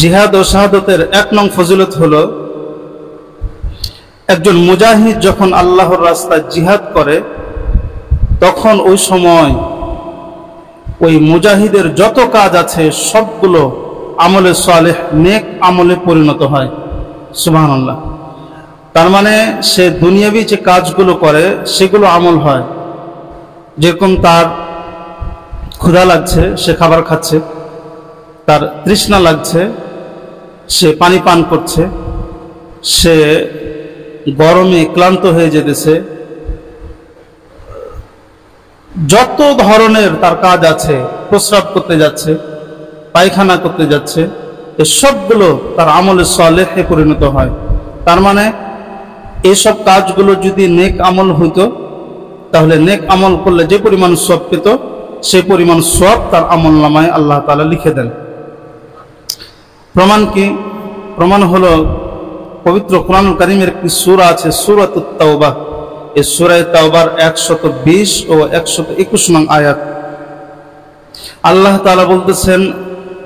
জিহাদ ও শাহাদাতের 1 নং ফজিলত হলো, একজন মুজাহিদ যখন আল্লাহর রাস্তায় জিহাদ করে তখন ওই সময় ওই মুজাহিদের যত কাজ আছে সবগুলো আমলে সালেহ, নেক আমলে পরিণত হয়। সুবহানাল্লাহ। তার মানে সে দুনিয়াবি যে কাজগুলো করে সেগুলো আমল হয়। যেরকম তার ক্ষুধা লাগছে, সে খাবার খাচ্ছে, তার তৃষ্ণা লাগছে, সে পানি পান করছে, সে গরমে ক্লান্ত হয়ে যেতেছে, যত ধরনের তার কাজ আছে, প্রস্রাব করতে যাচ্ছে, পায়খানা করতে যাচ্ছে, এই সবগুলো তার আমলে সালেহে পরিণত হয়। তার মানে এইসব কাজগুলো যদি নেক আমল হইতো তাহলে নেক আমল করলে যে পরিমাণ সওয়াব পেত সেই পরিমাণ সওয়াব তার আমল নামায় আল্লাহ তাআলা লিখে দেন। প্রমাণ কি? প্রমাণ হলো পবিত্র কোরআনুল কারীমের একটি সূরা আছে, সূরাতুত তাওবা। এই সূরা তাওবার 120 ও 121 নং আয়াত। আল্লাহ তাআলা বলতেছেন,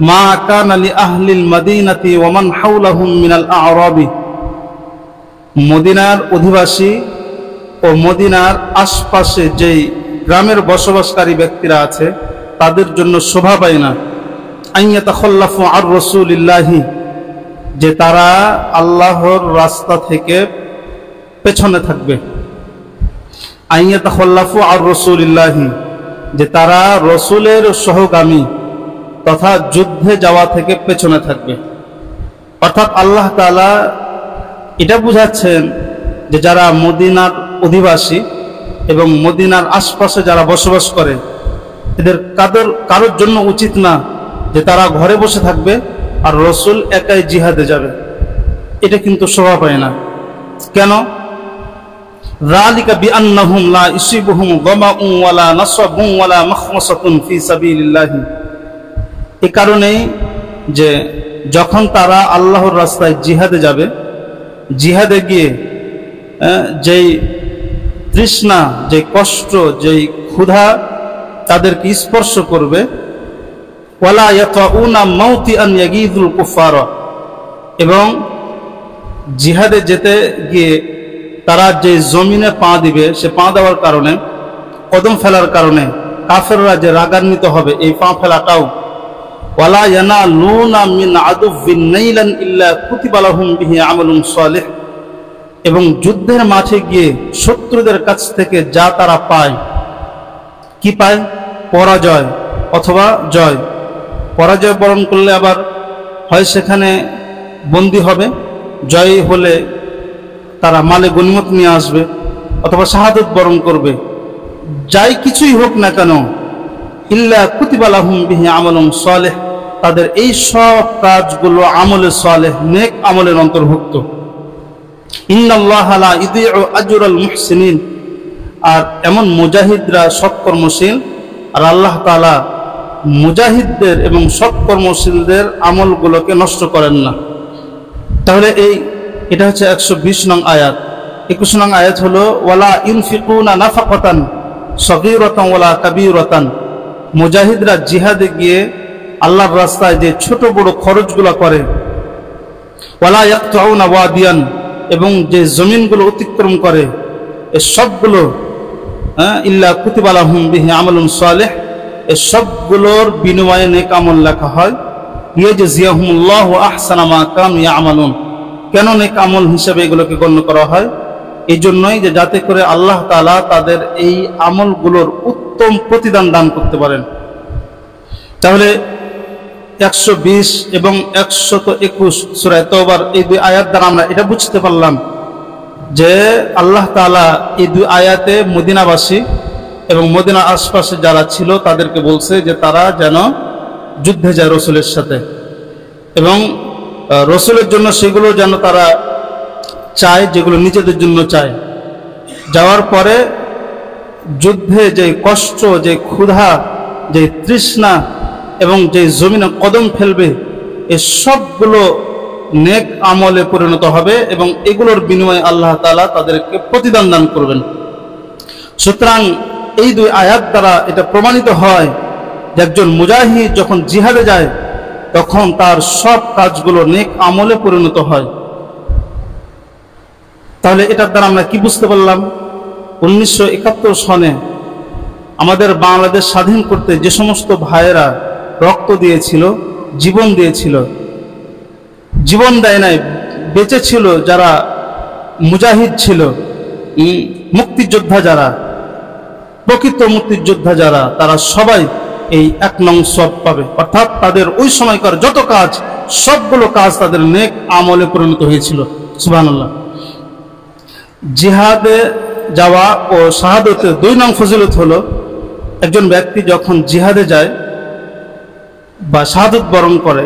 মা কানা লি আহলিল মাদিনাতি ওয়া মান হাওলাহুম মিনাল আ'রাবি, মদিনার অধিবাসী ও মদিনার আশপাশে যেই গ্রামের বসবাসকারী ব্যক্তিরা আছে তাদের জন্য শোভা পায় না, আইয়াতাখাল্লাফু আর রাসূলিল্লাহি, যে তারা আল্লাহর রাস্তা থেকে পেছনে থাকবে। আইয়াতাখাল্লাফু আর রাসূলিল্লাহি, যে তারা রাসূলের সহগামী তথা যুদ্ধে যাওয়া থেকে পেছনে থাকবে। অর্থাৎ আল্লাহ তাআলা এটা বুঝাচ্ছেন যে যারা মদিনার অধিবাসী এবং মদিনার আশপাশে যারা বসবাস করে এদের কারোর জন্য উচিত না যে তারা ঘরে বসে থাকবে আর রাসূল একাই জিহাদে যাবে। এটা কিন্তু শোভা পায় না। কেন? যালিকা বিআন্নাহুম লা ইসিবুহুম যামাউন ওয়ালা নাসাবুন ওয়ালা মাখমাসাতুন ফি সাবিলিল্লাহ। এই কারণেই যে যখন তারা আল্লাহর রাস্তায় জিহাদে যাবে, জিহাদে গিয়ে যেই তৃষ্ণা, যেই কষ্ট, যেই ক্ষুধা তাদেরকে স্পর্শ করবে, ওয়ালা ইয়াতাউনা মাউতিআন ইয়াগীযুল কুফারা, এবং জিহাদে যেতে গিয়ে তারা যে জমিনে পা দিবে সে পা দেওয়ার কারণে, কদম ফেলার কারণে কাফেররা যে রাগান্বিত হবে, এই পা ফেলাটাও, ওয়ালা ইয়ানালুনা মিন আদুওয়িন নাইলান ইল্লা কুতিবা লাহুম বিহি আমালুন সালিহ, এবং যুদ্ধের মাঠে গিয়ে শত্রুদের কাছ থেকে যা তারা পায়, কি পায়? পরাজয় অথবা জয়। পরাজয় বরণ করলে আবার হয় সেখানে বন্দী হবে, জয় হলে তারা মালে গনিমত নিয়ে আসবে, অথবা শাহাদত বরণ করবে। যাই কিছুই হোক না কেন, ইল্লা কুতিবা লাহুম বিহি আমালুন সালিহ, তাদের এই সব কাজগুলো আমলে সালেহ, নেক আমলের অন্তর্ভুক্ত। ইন্নাল্লাহা লা ইউযিউ আজরাল মুহসিনিন, আর এমন মুজাহিদরা সৎকর্মশীল, আর আল্লাহ তাআলা মুজাহিদদের এবং সৎকর্মশীলদের আমলগুলোকে নষ্ট করেন না। তাহলে এটা হচ্ছে 120 নং আয়াত। 21 নং আয়াত হলো, ওয়ালা ইনফিকুনা নাফাকাতান সগীরাতান ওয়ালা কাবীরাতান, মুজাহিদরা জিহাদে গিয়ে আল্লাহর রাস্তায় যে ছোট বড় খরচগুলো করে, ওয়ালা ইয়াকতাউনা ওয়াদিয়ান, এবং যে জমিনগুলো অতিক্রম করে, এই সবগুলো ইল্লা কুতিবা লাহুম বিহি আমালুন সালিহ, এই সবগুলোর বিনিময়ে নেক আমল লেখা হয়। ইয়াজজিয়াহুমুল্লাহু আহসানা মা কানু ইয়ামালুন। কেন নেক আমল হিসেবে এগুলোকে গণ্য করা হয়? এই জন্যই যে যাতে করে আল্লাহ তাআলা তাদের এই আমলগুলোর উত্তম প্রতিদান দান করতে পারেন। তাহলে 120 এবং 121 সূরা তাওবার এই দুই আয়াত দ্বারা আমরা এটা বুঝতে পারলাম যে আল্লাহ তাআলা এই দুই আয়াতে মদিনাবাসী এবং মদিনার আশপাশে যারা ছিল তাদেরকে বলছে যে তারা যেন যুদ্ধে যায় রাসূলের সাথে, এবং রাসূলের জন্য সেগুলো যেন তারা চায় যেগুলো নিজেদের জন্য চায়। যাওয়ার পরে যুদ্ধে যে কষ্ট, যে ক্ষুধা, যে তৃষ্ণা এবং যে জমিনে কদম ফেলবে, এই সবগুলো নেক আমলে পরিণত হবে এবং এগুলোর বিনিময়ে আল্লাহ তাআলা তাদেরকে প্রতিদান দান করবেন। সুতরাং এই দুই আয়াত দ্বারা এটা প্রমাণিত হয় যে একজন মুজাহিদ যখন জিহাদে যায় তখন তার সব কাজগুলো নেক আমলে পরিণত হয়। তাহলে এটার দ্বারা আমরা কি বুঝতে পারলাম? 1971 সনে আমাদের বাংলাদেশ স্বাধীন করতে যে সমস্ত ভাইয়েরা রক্ত দিয়েছিল, জীবন দিয়েছিল, জীবন দেয় নাই, বেঁচে ছিল যারা মুজাহিদ ছিল, মুক্তিযোদ্ধা যারা, প্রকৃত মুক্তিযোদ্ধা যারা, তারা সবাই এই 1 নং সওয়াব পাবে। অর্থাৎ তাদের ওই সময়কার যত কাজ, সবগুলো কাজ তাদের নেক আমলে পরিণত হয়েছিল। সুবহানাল্লাহ। জিহাদে যাওয়া ও শাহাদতের 2 নং ফজিলত হলো, একজন ব্যক্তি যখন জিহাদে যায় বা শাহাদত বরণ করে,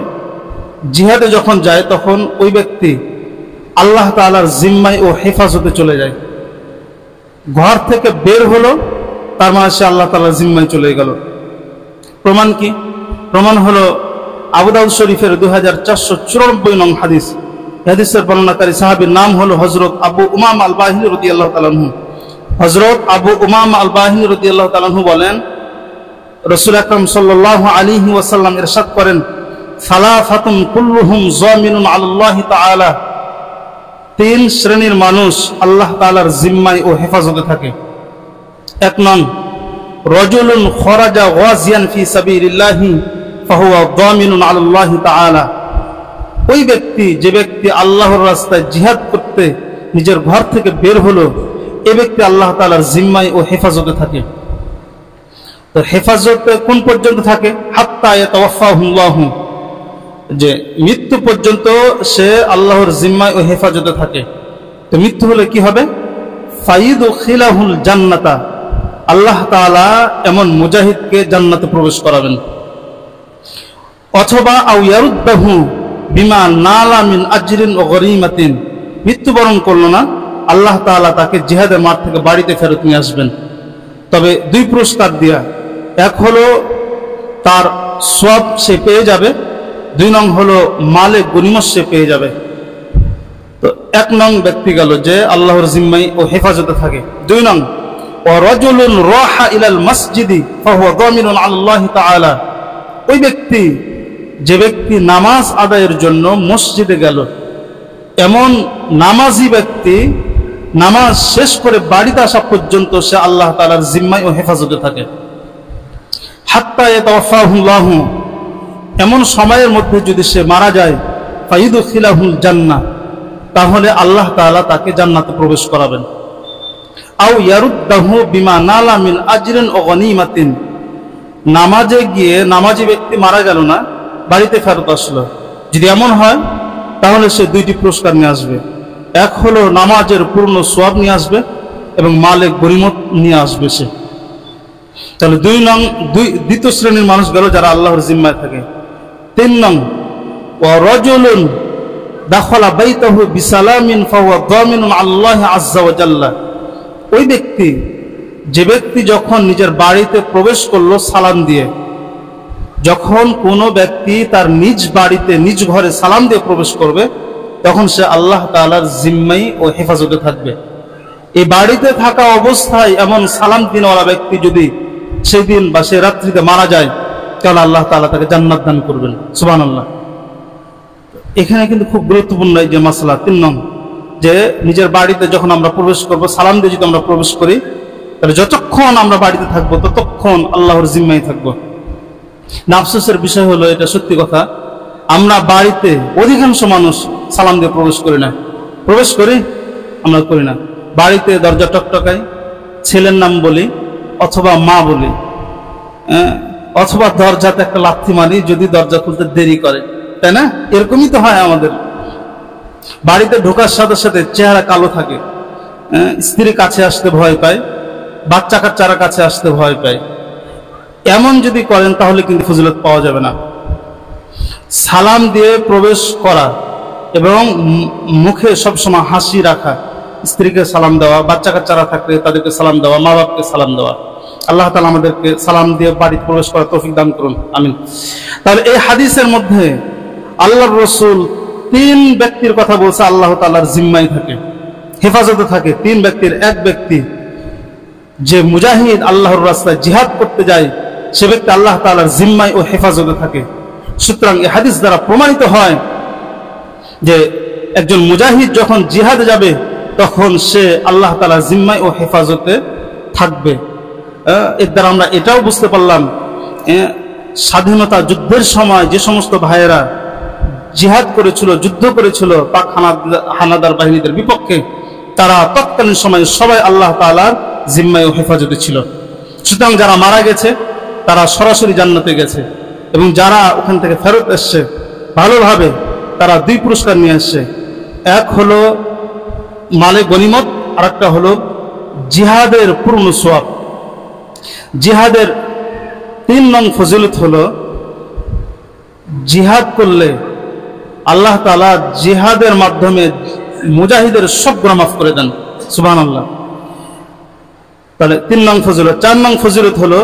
জিহাদে যখন যায় তখন ওই ব্যক্তি আল্লাহ তাআলার জিম্মায় ও হেফাজতে চলে যায়। ঘর থেকে বের হলো, তার মানে সে আল্লাহ তাআলার জিম্মায় চলে গেল। প্রমাণ কি? প্রমাণ হলো আবু দাউদ শরীফের 2494 নং হাদিস। হাদিসের বর্ণনাকারী সাহাবীর নাম হলো হযরত আবু উমামা আল বাহিনী রাদিয়াল্লাহু তাআলা আনহু। হযরত আবু উমামা আল বাহিনী রাদিয়াল্লাহু তাআলা আনহু বলেন, রাসূল আকরাম সাল্লাল্লাহু আলাইহি ওয়াসাল্লাম ইরশাদ করেন, সালাফাতুন কুল্লুহুম যামিনুন আলাল্লাহি তাআলা, 3 শ্রেণীর মানুষ আল্লাহ তাআলার জিম্মায় ও হেফাজতে থাকে। 1 নং, রাজুলুন খরাজা গাজিয়ান ফি সাবিলিল্লাহি ফাহুয়া যামিনুন আলাল্লাহি তাআলা, ওই ব্যক্তি, যে ব্যক্তি আল্লাহর রাস্তায় জিহাদ করতে নিজের ঘর থেকে বের হলো, এই ব্যক্তি আল্লাহ তাআলার জিম্মায় ও হেফাজতে থাকে। তো হেফাজতে কোন পর্যন্ত থাকে? হাত্তা ইয়াতাওয়াফাহুল্লাহু, যে মৃত্যু পর্যন্ত সে আল্লাহর জিম্মায় ও হেফাজতে থাকে। তো মৃত্যু হলে কি হবে? ফাইদুখিলাহুল জান্নাতা, আল্লাহ তাআলা এমন মুজাহিদকে জান্নাতে প্রবেশ করাবেন। অথবা আও ইয়ারুদ্দাহু বিমা নালা মিন আজরিন ওয়া গরিমাতিন, মৃত্যুবরণ করলো না, আল্লাহ তাআলা তাকে জিহাদের মাঠ থেকে বাড়িতে ফেরত নিয়ে আসবেন। তবে 2 পুরস্কার দিয়া, এক হলো তার সওয়াব সে পেয়ে যাবে, 2 নং হলো মালে গনিমত সে পেয়ে যাবে। তো 1 নং ব্যক্তি গেল যে আল্লাহর জিম্মায় ও হেফাজতে থাকে। 2 নং, ওয়া রাজুলুন রাহা ইলাল মসজিদি ফাহুয়া যামিনুন আলাল্লাহি তাআলা, ওই ব্যক্তি, যে ব্যক্তি নামাজ আদায়ের জন্য মসজিদে গেল, এমন নামাজি ব্যক্তি নামাজ শেষ করে বাড়িতে আসা পর্যন্ত সে আল্লাহ তাআলার জিম্মায় ও হেফাজতে থাকে। হাত্তা ইয়াতাওয়াফাহুল্লাহু, এমন সময়ের মধ্যে যদি সে মারা যায়, ফাইদুখিলাহুল জান্নাহ, তাহলে আল্লাহ তাআলা তাকে জান্নাতে প্রবেশ করাবেন। আও ইয়ারুদ্দাহু বিমা নালা মিন আজরিন ওয়া গনিমাতিন, নামাজে গিয়ে নামাজি ব্যক্তি মারা গেল না, বাড়িতে ফেরত আসলো, যদি এমন হয় তাহলে সে 2টি পুরস্কার নিয়ে আসবে। এক হলো নামাজের পূর্ণ সওয়াব নিয়ে আসবে এবং মালে গনিমত নিয়ে আসবে সে। তাহলে 2 নং, দ্বিতীয় শ্রেণীর মানুষ গেল যারা আল্লাহর জিম্মায় থাকে। 3 নং, ওয়া রাজুলুন দাখালা বাইতাহু বিসালামিন ফাহুয়া যামিনুন আল্লাহি আযজা ওয়া জাল্লা, ওই ব্যক্তি, যে ব্যক্তি যখন নিজের বাড়িতে প্রবেশ করলো সালাম দিয়ে, যখন কোনো ব্যক্তি তার নিজ বাড়িতে নিজ ঘরে সালাম দিয়ে প্রবেশ করবে, তখন সে আল্লাহ তাআলার জিম্মায় ও হেফাজতে থাকবে। এই বাড়িতে থাকা অবস্থায় এমন সালাম দিনওয়ালা ব্যক্তি যদি সেই দিন বা সেই রাত্রিতে মারা যায়, তাহলে আল্লাহ তাআলা তাকে জান্নাত দান করবেন। সুবহানাল্লাহ। এখানে কিন্তু খুব গুরুত্বপূর্ণ এই যে মাসলা 3 নং, যে নিজের বাড়িতে যখন আমরা প্রবেশ করব, সালাম দিয়ে যদি আমরা প্রবেশ করি, তাহলে যতক্ষণ আমরা বাড়িতে থাকবো ততক্ষণ আল্লাহর জিম্মায় থাকবো। আফসোসের বিষয় হলো, এটা সত্যি কথা, আমরা বাড়িতে অধিকাংশ মানুষ সালাম দিয়ে প্রবেশ করি না। প্রবেশ করি? আমরা করি না। বাড়িতে দরজা টকটকাই, ছেলের নাম বলি অথবা মা বলি, অথবা দরজাতে একটা লাথি মারি যদি দরজা খুলতে দেরি করে, তাই না? এরকমই তো হয় আমাদের। বাড়িতে ঢোকার সাথে সাথে চেহারা কালো থাকে, স্ত্রী কাছে আসতে ভয় পায়, বাচ্চা কাচ্চারা কাছে আসতে ভয় পায়। এমন যদি করেন তাহলে কিন্তু ফজিলত পাওয়া যাবে না। সালাম দিয়ে প্রবেশ করা এবং মুখে সবসময় হাসি রাখা, স্ত্রীকে সালাম দেওয়া, বাচ্চা কাচ্চারা থাকলে তাদেরকে সালাম দেওয়া, মা বাপকে সালাম দেওয়া। আল্লাহ তাআলা আমাদেরকে সালাম দিয়ে বাড়িতে প্রবেশ করার তৌফিক দান করুন, আমিন। তাহলে এই হাদিসের মধ্যে আল্লাহর রাসূল 3 ব্যক্তির কথা বলছে আল্লাহ তাআলার জিম্মায় থাকে, হেফাজতে থাকে। 3 ব্যক্তির, 1 ব্যক্তি যে মুজাহিদ আল্লাহর রাস্তায় জিহাদ করতে যায়, সে ব্যক্তি আল্লাহ তাআলার জিম্মায় ও হেফাজতে থাকে। সুতরাং এই হাদিস দ্বারা প্রমাণিত হয় যে একজন মুজাহিদ যখন জিহাদে যাবে তখন সে আল্লাহ তাআলার জিম্মায় ও হেফাজতে থাকবে। এর দ্বারা আমরা এটাও বুঝতে পারলাম স্বাধীনতা যুদ্ধের সময় যে সমস্ত ভাইয়েরা জিহাদ করেছিল, যুদ্ধ করেছিল পাক হানাদার বাহিনীদের বিপক্ষে, তারা তৎকালীন সময়ে সবাই আল্লাহ তাআলার জিম্মায় ও হেফাজতে ছিল। সুতরাং যারা মারা গেছে তারা সরাসরি জান্নাতে গেছে, এবং যারা ওখান থেকে ফেরত এসছে ভালোভাবে, তারা দুই পুরস্কার নিয়ে আসছে। এক হলো মালে গনিমত, আর একটা হলো জিহাদের পূর্ণ সওয়াব। জিহাদের 3 নং ফজিলত হলো জিহাদ করলে আল্লাহ তাআলা জিহাদের মাধ্যমে মুজাহিদের সব গুনাহ মাফ করে দেন। সুবহানাল্লাহ। তাহলে 3 নং ফজিলত। 4 নং ফজিলত হলো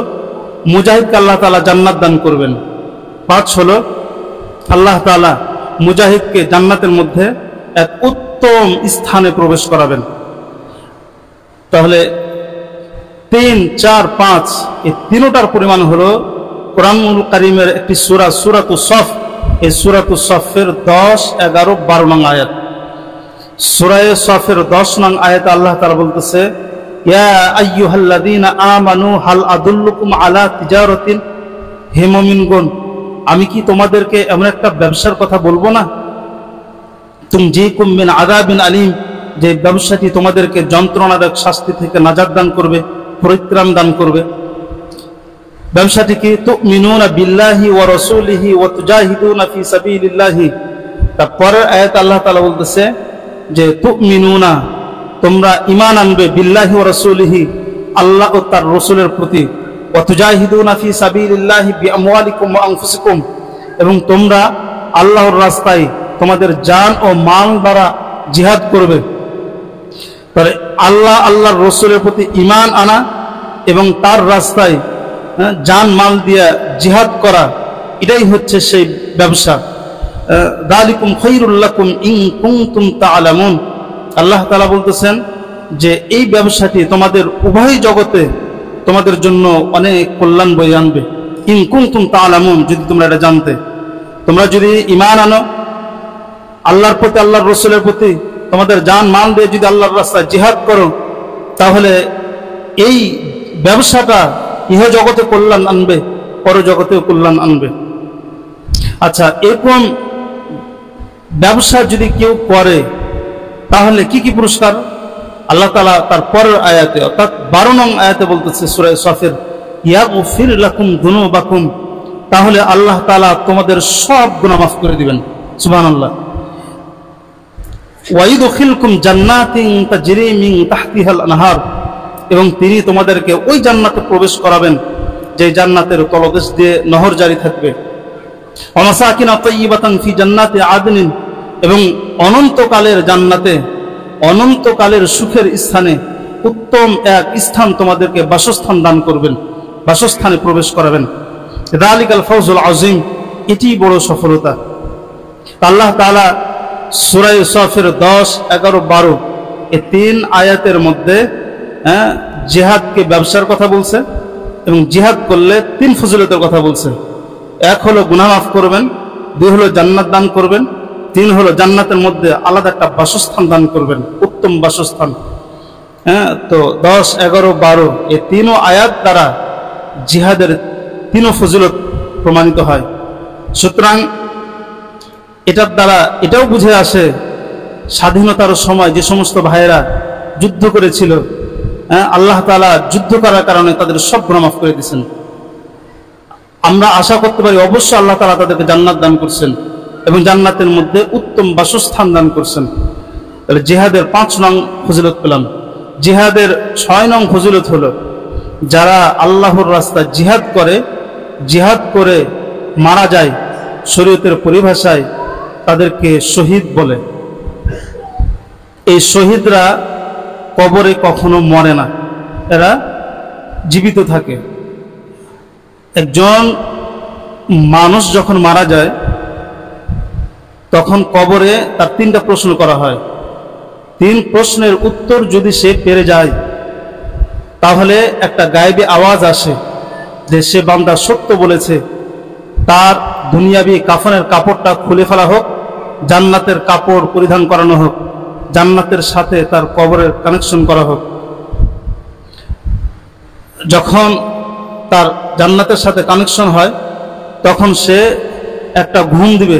মুজাহিদকে আল্লাহ তাআলা জান্নাত দান করবেন। 5 হলো আল্লাহ তাআলা মুজাহিদকে জান্নাতের মধ্যে এক উত্তম স্থানে প্রবেশ করাবেন। তাহলে 3, 4, 5 এই তিনটার পরিমাণ হলো কোরআনুল কারীমের একটি সূরা, সূরাতুস সফ। এই সূরাতুস সফের 10, 11, 12 নং আয়াত। সূরা সফের 10 নং আয়াতে আল্লাহ তাআলা বলতেছে, ইয়া আইয়ুহাল্লাযীনা আমানু হাল আদুল্লুকুম আলা তিজারাতিন, হে মুমিনগণ, আমি কি তোমাদেরকে এমন একটা ব্যবসার কথা বলবো না, তুনজিকুম মিন আযাবিন আলীম, যে ব্যবসাটি তোমাদেরকে যন্ত্রণাদায়ক শাস্তি থেকে নাজাত দান করবে, পরিত্রাণ দান করবে। ব্যবসাটি কি? তুমিনুনা বিল্লাহি ওয়া রাসূলিহি ওয়া তুজাহিদুনা ফি সাবিলিল্লাহি। তারপরের আয়াত আল্লাহ তাআলা বলতেছে যে তুমিনুনা, তোমরা ঈমান আনবে, বিল্লাহি ওয়া রাসূলিহি, আল্লাহ ও তার রাসূলের প্রতি, ওয়া তুজাহিদুনা ফি সাবিলিল্লাহি বিআমওয়ালিকুম ওয়া আনফুসিকুম, এবং তোমরা আল্লাহর রাস্তায় তোমাদের জান ও মাল দ্বারা জিহাদ করবে। তাহলে আল্লাহর রাসূলের প্রতি ঈমান আনা এবং তার রাস্তায় জান মাল দিয়ে জিহাদ করা, এটাই হচ্ছে সেই ব্যবসা। যালিকুম খায়রুল লাকুম ইন কুনতুম তা'লামুন। আল্লাহ তাআলা বলতেছেন যে এই ব্যবসাটি তোমাদের উভয় জগতে তোমাদের জন্য অনেক কল্যাণ বয়ে আনবে। ইন কুনতুম তা'লামুন, যদি তোমরা এটা জানতে। তোমরা যদি ঈমান আনো আল্লাহর প্রতি, আল্লাহর রাসূলের প্রতি, তোমাদের জান মাল দিয়ে যদি আল্লাহর রাস্তায় জিহাদ করো, তাহলে এই ব্যবসাটা ইহ জগতে কল্যাণ আনবে, পরজগতেও কল্যাণ আনবে। আচ্ছা, এরকম ব্যবসা যদি কেউ করে তাহলে কি কি পুরস্কার? আল্লাহ তাআলা তার পরের আয়াতে, অর্থাৎ 12 নং আয়াতে বলতেছে সূরা সফের, ইয়াগফির লাকুম যুনুবাকুম, তাহলে আল্লাহ তাআলা তোমাদের সব গুনাহ মাফ করে দিবেন। সুবহানাল্লাহ। ওয়া ইদখিলকুম জান্নাতিন তাজরি মিন তাহতিহাল আনহার, এবং তিনি তোমাদেরকে ওই জান্নাতে প্রবেশ করাবেন যে জান্নাতের তলদেশ দিয়ে নহর জারি থাকবে। ওয়া মাসাকিন তাইয়্যিবাতান ফি জান্নাতি আদনিন, এবং অনন্তকালের জান্নাতে, অনন্তকালের সুখের স্থানে উত্তম এক স্থান তোমাদেরকে বাসস্থান দান করবেন, বাসস্থানে প্রবেশ করাবেন। যালিকাল ফাওজুল আযীম, এটি বড় সফলতা। আল্লাহ তাআলা সূরা সফের 10, 11, 12 এই 3 আয়াতের মধ্যে জিহাদকে ব্যবসার কথা বলছে, এবং জিহাদ করলে 3 ফজিলতের কথা বলছে। 1 হলো গুনাহ মাফ করবেন, 2 হলো জান্নাত দান করবেন, 3 হলো জান্নাতের মধ্যে আলাদা একটা বাসস্থান দান করবেন, উত্তম বাসস্থান। তো 10, 11, 12 এই 3 আয়াত দ্বারা জিহাদের 3 ফজিলত প্রমাণিত হয়। সুতরাং এটার দ্বারা এটাও বুঝে আসে স্বাধীনতার সময় যে সমস্ত ভাইয়েরা যুদ্ধ করেছিল, আল্লাহ তাআলা যুদ্ধ করার কারণে তাদের সব গুনাহ মাফ করে দিয়েছেন। আমরা আশা করতে পারি অবশ্যই আল্লাহ তাআলা তাদেরকে জান্নাত দান করছেন এবং জান্নাতের মধ্যে উত্তম বাসস্থান দান করছেন। তাহলে জিহাদের 5 নং ফজিলত পেলাম। জিহাদের 6 নং ফজিলত হলো যারা আল্লাহর রাস্তায় জিহাদ করে মারা যায়, শরীয়তের পরিভাষায় তাদেরকে শহীদ বলে। এই শহীদরা কবরে কখনো মরে না, এরা জীবিত থাকে। একজন মানুষ যখন মারা যায় তখন কবরে তার 3টা প্রশ্ন করা হয়। 3 প্রশ্নের উত্তর যদি সে পেরে যায় তাহলে একটা গায়েবী আওয়াজ আসে যে সে বান্দা সত্য বলেছে, তার দুনিয়াবি কাফনের কাপড়টা খুলে ফেলা হোক, জান্নাতের কাপড় পরিধান করানো হোক, জান্নাতের সাথে তার কবরের কানেকশন করা হোক। যখন তার জান্নাতের সাথে কানেকশন হয় তখন সে একটা ঘুম দিবে।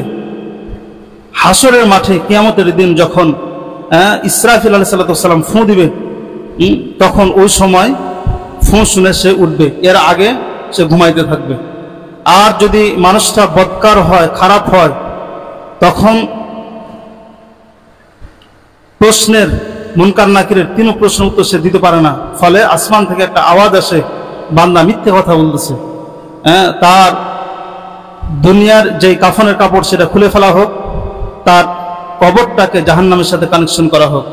হাসরের মাঠে কিয়ামতের দিন যখন ইসরাফিল আলাইহিস সালাম ফুঁ দিবে, তখন ওই সময় ফুঁ শুনে সে উঠবে, এর আগে সে ঘুমাইতে থাকবে। আর যদি মানুষটা বদকার হয়, খারাপ হয়, তখন প্রশ্নের মুনকার নাকিরের তিনও প্রশ্ন উত্তর সে দিতে পারে না। ফলে আসমান থেকে একটা আওয়াজ আসে, বান্দা মিথ্যে কথা বলতেছে, তার দুনিয়ার যে কাফনের কাপড় সেটা খুলে ফেলা হোক, তার কবরটাকে জাহান্নামের সাথে কানেকশন করা হোক।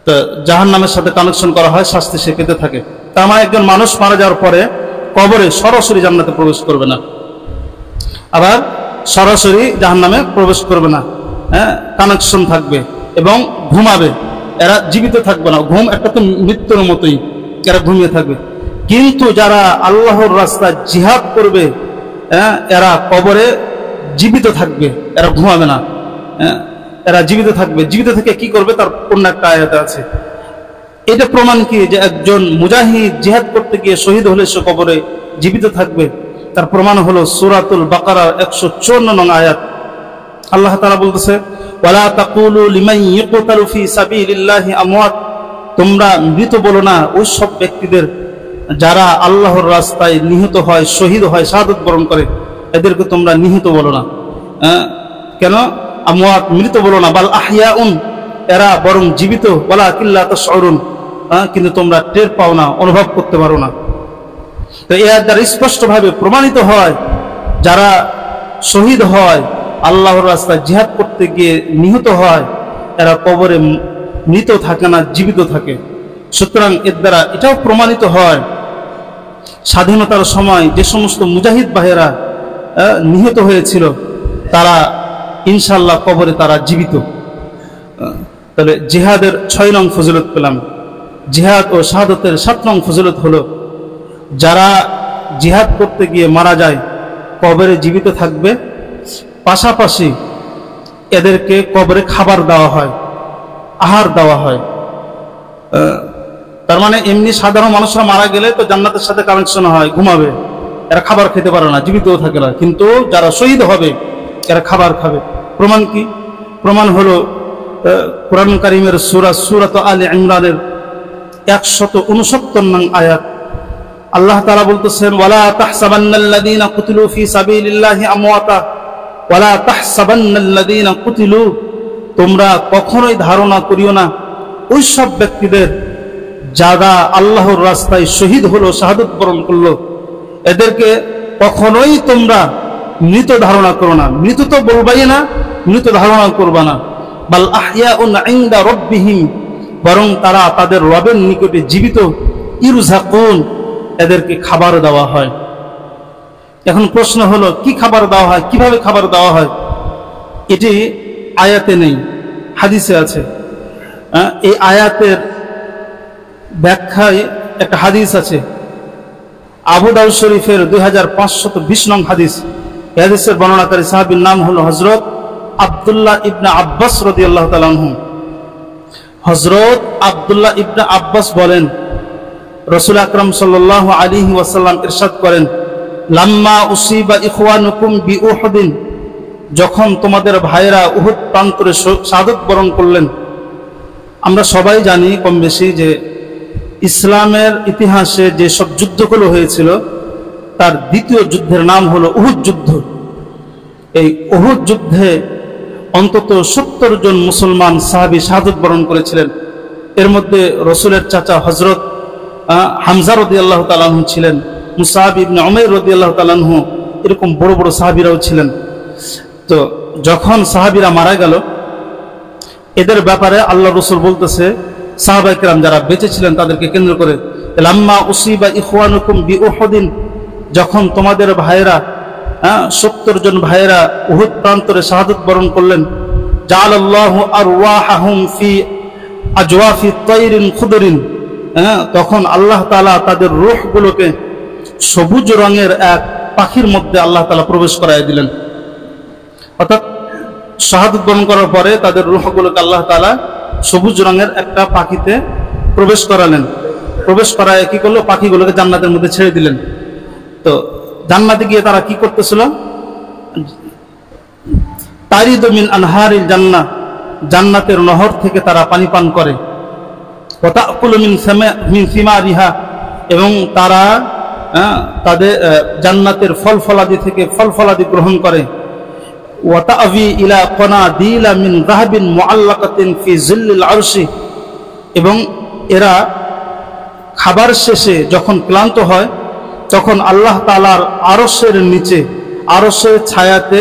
তো জাহান্নামের সাথে কানেকশন করা হয়, শাস্তি সে পেতে থাকে। তার মানে একজন মানুষ মারা যাওয়ার পরে কবরে সরাসরি জান্নাতে প্রবেশ করবে না, আবার সরাসরি জাহান্নামে প্রবেশ করবে না, কানেকশন থাকবে এবং ঘুমাবে। এরা জীবিত থাকবে না, ঘুম একটা তো মৃত্যুর মতোই, এরা ঘুমিয়ে থাকবে। কিন্তু যারা আল্লাহর রাস্তায় জিহাদ করবে, এরা কবরে জীবিত থাকবে, এরা ঘুমাবে না, এরা জীবিত থাকবে। জীবিত থেকে কি করবে তার অন্য একটা আয়াতে আছে। এটা প্রমাণ কি যে একজন মুজাহিদ জিহাদ করতে গিয়ে শহীদ হলে সে কবরে জীবিত থাকবে? তার প্রমাণ হলো সূরাতুল বাকারার 154 নং আয়াত। আল্লাহ তাআলা বলতেছে, ওয়ালা তাকুলু লিমান ইয়ুকতালু ফি সাবিলিল্লাহি আমওয়াত, তোমরা মৃত বলো না ওই সব ব্যক্তিদের যারা আল্লাহর রাস্তায় নিহত হয়, শহীদ হয়, শাহাদাত বরণ করে, এদেরকে তোমরা নিহত বলো না। কেন? আমওয়াত, মৃত বলো না, বাল আহইয়াউন, এরা বরং জীবিত, ওয়ালাকিন লা তাশউরুন, কিন্তু তোমরা টের পাও না, অনুভব করতে পারো না। তো এর দ্বারা স্পষ্টভাবে প্রমাণিত হয় যারা শহীদ হয়, আল্লাহর রাস্তায় জিহাদ করতে গিয়ে নিহত হয়, এরা কবরে মৃত থাকে না, জীবিত থাকে। সুতরাং এর দ্বারা এটাও প্রমাণিত হয় স্বাধীনতার সময় যে সমস্ত মুজাহিদ ভাইয়েরা নিহত হয়েছিল তারা ইনশাআল্লাহ কবরে তারা জীবিত। তাহলে জিহাদের 6 নং ফজিলত পেলাম। জিহাদ ও শাহাদাতের 7 নং ফজিলত হলো যারা জিহাদ করতে গিয়ে মারা যায় কবরে জীবিত থাকবে, পাশাপাশি এদেরকে কবরে খাবার দেওয়া হয়, আহার দেওয়া হয়। তার মানে এমনি সাধারণ মানুষরা মারা গেলে তো জান্নাতের সাথে কানেকশন হয়, ঘুমাবে, এরা খাবার খেতে পারে না, জীবিতও থাকে না। কিন্তু যারা শহীদ হবে এরা খাবার খাবে। প্রমাণ কি? প্রমাণ হলো কুরআন কারীমের সূরা আলে ইমরানের 169 নং আয়াত। আল্লাহ তাআলা বলতেছেন, ওয়ালা তাহসাবান্নাল্লাযীনা কুতিলু ফি সাবিলিল্লাহি আমওয়াতা ওয়ালা তাহসাবান্নাল্লাযীনা কুতিলু, তোমরা কখনোই ধারণা করিও না ওই সব ব্যক্তিদের যারা আল্লাহর রাস্তায় শহীদ হলো, শাহাদাত বরণ করলো, এদেরকে কখনোই তোমরা মৃত ধারণা করো না। মৃত তো বলবাই না, মৃত ধারণা করবা না। বাল আহইয়াউন ইনদা রাব্বিহিম, বরং তারা তাদের রবের নিকটে জীবিত। ইরযাকুন, এদেরকে খাবার দেওয়া হয়। এখন প্রশ্ন হলো কি খাবার দেওয়া হয়, কিভাবে খাবার দেওয়া হয়? এটি আয়াতে নেই, হাদিসে আছে। এই আয়াতের ব্যাখ্যায় একটা হাদিস আছে, আবু দাউদ শরীফের 2520 নং হাদিস। এই হাদিসের বর্ণনাকারী সাহাবীর নাম হলো হযরত আব্দুল্লাহ ইবনে আব্বাস রাদিয়াল্লাহু তাআলা আনহু। হযরত আব্দুল্লাহ ইবনে আব্বাস বলেন, রাসূল আকরাম সাল্লাল্লাহু আলাইহি ওয়াসাল্লাম ইরশাদ করেন, লাম্মা উসিবা ইখওয়ানুকুম বিউহুদিন, যখন তোমাদের ভাইরা উহুদ প্রান্তরে শাহাদাত বরণ করলেন। আমরা সবাই জানি কম বেশি যে ইসলামের ইতিহাসে যে সব যুদ্ধগুলো হয়েছিল তার দ্বিতীয় যুদ্ধের নাম হলো উহুদ যুদ্ধ। এই উহুদ যুদ্ধে অন্তত 70 জন মুসলমান সাহাবী শাহাদাত বরণ করেছিলেন। এর মধ্যে রাসূলের চাচা হযরত হামজা রাদিয়াল্লাহু তাআলা আনহু ছিলেন, মুসআব ইবনে উমাইর রাদিয়াল্লাহু তাআলা আনহু, এরকম বড় বড় সাহাবীরাও ছিলেন। তো যখন সাহাবীরা মারা গেল, এদের ব্যাপারে আল্লাহ রাসূল বলতেছে সাহাবায়ে কেরাম যারা বেঁচে ছিলেন তাদেরকে কেন্দ্র করে, লাম্মা উসিবা ইখওয়ানুকুম বিউহুদিন, যখন তোমাদের ভাইরা 70 জন ভাইরা উহুদ প্রান্তরে শাহাদাত বরণ করলেন, জাআলাল্লাহু আরওয়াহাহুম ফি আজওয়াফি তায়রিন খুদরিন, তখন আল্লাহ তাআলা তাদের রূহগুলোকে সবুজ রঙের এক পাখির মধ্যে আল্লাহ তাআলা প্রবেশ করায় দিলেন। অর্থাৎ শাহাদাত বরণ করার পরে তাদের রূহগুলোকে আল্লাহ তাআলা সবুজ রঙের একটা পাখিতে প্রবেশ করালেন। প্রবেশ করায় কি করলো, পাখিগুলোকে জান্নাতের মধ্যে ছেড়ে দিলেন। তো জান্নাতে গিয়ে তারা কি করতেছিল, তারিদু মিন আনহারিল জান্নাহ, জান্নাতের নহর থেকে তারা পানি পান করে। ওয়া তাকুলু মিন সিমারিহা, এবং তারা তাদের জান্নাতের ফল ফলাদি থেকে ফল ফলাদি গ্রহণ করে। ওয়া তা'বি ইলা কানাদিলা মিন যাহাবিন মুআল্লাকাতিন ফি জিল্লিল আরশি, এবং এরা খাবার শেষে যখন ক্লান্ত হয় তখন আল্লাহ তাআলার আরশের নিচে, আরশের ছায়াতে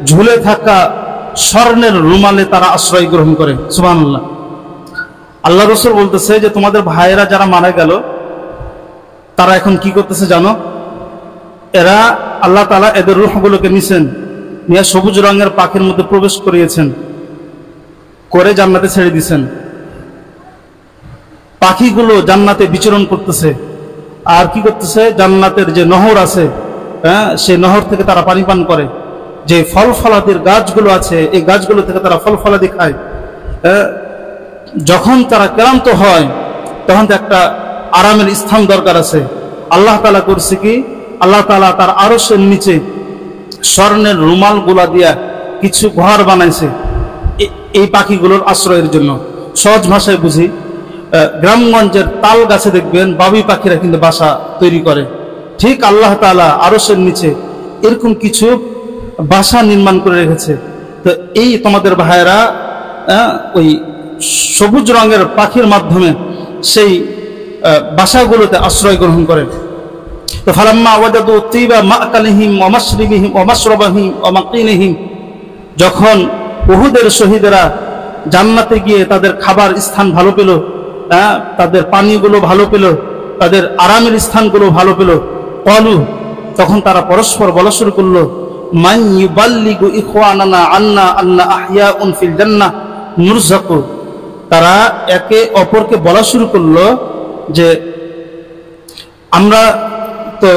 ঝুলে থাকা স্বর্ণের রুমালে তারা আশ্রয় গ্রহণ করে। সুবহানাল্লাহ। আল্লাহ রাসূল বলতেছে যে তোমাদের ভাইয়েরা যারা মারা গেল তারা এখন কি করতেছে জানো, এরা আল্লাহ তাআলা এদের রূহগুলোকে নিছেন, নিয়ে সবুজ রঙের পাখির মধ্যে প্রবেশ করিয়েছেন, করে জান্নাতে ছেড়ে দিয়েছেন। পাখিগুলো জান্নাতে বিচরণ করতেছে, আর কি করতেছে, জান্নাতের যে নহর আছে সেই নহর থেকে তারা পানি পান করে। যে ফল ফলাদির গাছগুলো আছে এই গাছগুলো থেকে তারা ফল ফলাদি খায়। যখন তারা ক্লান্ত হয় তখন তো একটা আরামের স্থান দরকার আছে। আল্লাহ তাআলা করছে কি, আল্লাহ তাআলা তার আরশের নিচে স্বর্ণের রুমাল গুলা দিয়া কিছু ঘর বানাইছে এই পাখিগুলোর আশ্রয়ের জন্য। সহজ ভাষায় বুঝি, গ্রামগঞ্জের তাল গাছে দেখবেন বাবুই পাখিরা কিন্তু বাসা তৈরি করে, ঠিক আল্লাহ তাআলা আরশের নিচে এরকম কিছু বাসা নির্মাণ করে রেখেছে। তো এই তোমাদের ভাইয়েরা ওই সবুজ রঙের পাখির মাধ্যমে সেই বাসাগুলোতে আশ্রয় গ্রহণ করে। তো ফালাম্মা ওয়াজাদু তিবা মাকালিহিম ওয়া মাশরিবিহিম ওয়া মাশরাবিহিম ওয়া মাকিনিহিম, যখন উহুদের শহীদেরা জান্নাতে গিয়ে তাদের খাবার স্থান ভালো পেল, তাদের পানিগুলো ভালো পেল, তাদের আরামের স্থানগুলো ভালো পেল, ক্বালু, তখন তারা পরস্পর বলা শুরু করলো, মান ইউবাল্লিগু ইখওয়ানানা আন্না আন্না আহইয়াউন ফিল জান্নাহ নুরযাকু। তারা একে অপরকে বলা শুরু করলো যে আমরা তো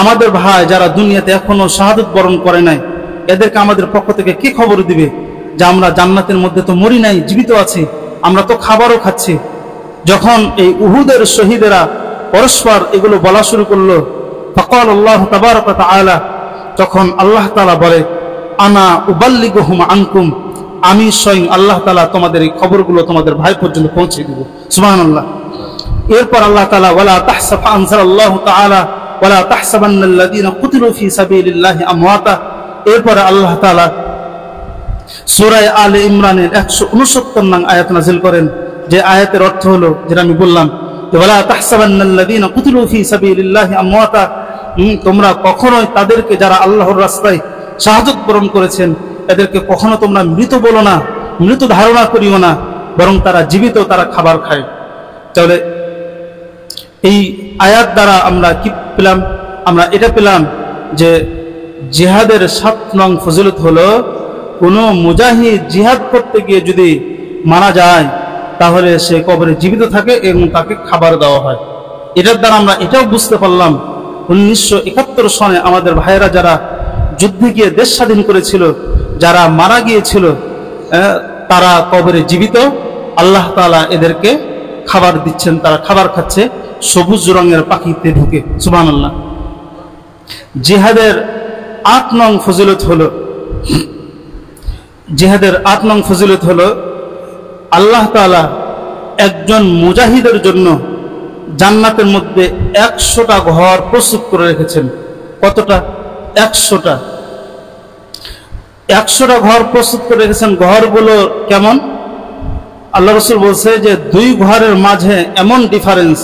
আমাদের ভাই যারা দুনিয়াতে এখনো শাহাদাত বরণ করে নাই, এদেরকে আমাদের পক্ষ থেকে কি খবর দিবে যে আমরা জান্নাতের মধ্যে তো মরি নাই, জীবিত আছি, আমরা তো খাবারও খাচ্ছি। যখন এই উহুদের শহীদেরা পরস্পর এগুলো বলা শুরু করলো, ফাকাল আল্লাহু তাবারাকা ওয়া তাআলা, তখন আল্লাহ তাআলা বলে, আনা উবাল্লিগুহুম আনকুম, আমি স্বয়ং আল্লাহ তাআলা তোমাদের এই খবরগুলো তোমাদের ভাই পর্যন্ত পৌঁছে দেব। সুবহানাল্লাহ। এরপর আল্লাহ তাআলা ওয়ালা তাহসাব আনজালাল্লাহু তাআলা ওয়ালা তাহসাবান্নাল্লাযীনা কুতিলু ফি সাবিলিল্লাহি আমওয়াতা, এরপর আল্লাহ তাআলা সূরা আলে ইমরানের 169 নং আয়াত নাযিল করেন, যে আয়াতের অর্থ হলো যেটা আমি বললাম, ওয়ালা তাহসাবান্নাল্লাযীনা কুতিলু ফি সাবিলিল্লাহি আমওয়াতা, তোমরা কখনোই তাদেরকে যারা আল্লাহর রাস্তায় শাহাদাত বরণ করেছেন এদেরকে কখনো তোমরা মৃত বলো না, মৃত ধারণা করিও না, বরং তারা জীবিত, তারা খাবার খায়। তাহলে এই আয়াত দ্বারা আমরা কি পেলাম? আমরা এটা পেলাম যে জিহাদের 7 নং ফজিলত হলো, কোনো মুজাহিদ জিহাদ করতে গিয়ে যদি মারা যায় তাহলে সে কবরে জীবিত থাকে এবং তাকে খাবার দেওয়া হয়। এটার দ্বারা আমরা এটাও বুঝতে পারলাম 1971 সনে আমাদের ভাইয়েরা যারা যুদ্ধে গিয়ে দেশ স্বাধীন করেছিল, যারা মারা গিয়েছিল, তারা কবরে জীবিত, আল্লাহ তাআলা এদেরকে খাবার দিচ্ছেন, তারা খাবার খাচ্ছে সবুজ রঙের পাখিতে ঢুকে। সুবহানাল্লাহ। জিহাদের 8 নং ফজিলত হলো, জিহাদের 8 নং ফজিলত হলো, আল্লাহ তাআলা একজন মুজাহিদের জন্য জান্নাতের মধ্যে 100টা ঘর প্রস্তুত করে রেখেছেন। কতটা? 100টা। 100টা ঘর প্রস্তুত করে রেখেছেন। ঘরগুলো কেমন? আল্লাহ রাসূল বলছে যে 2 ঘরের মাঝে এমন ডিফারেন্স,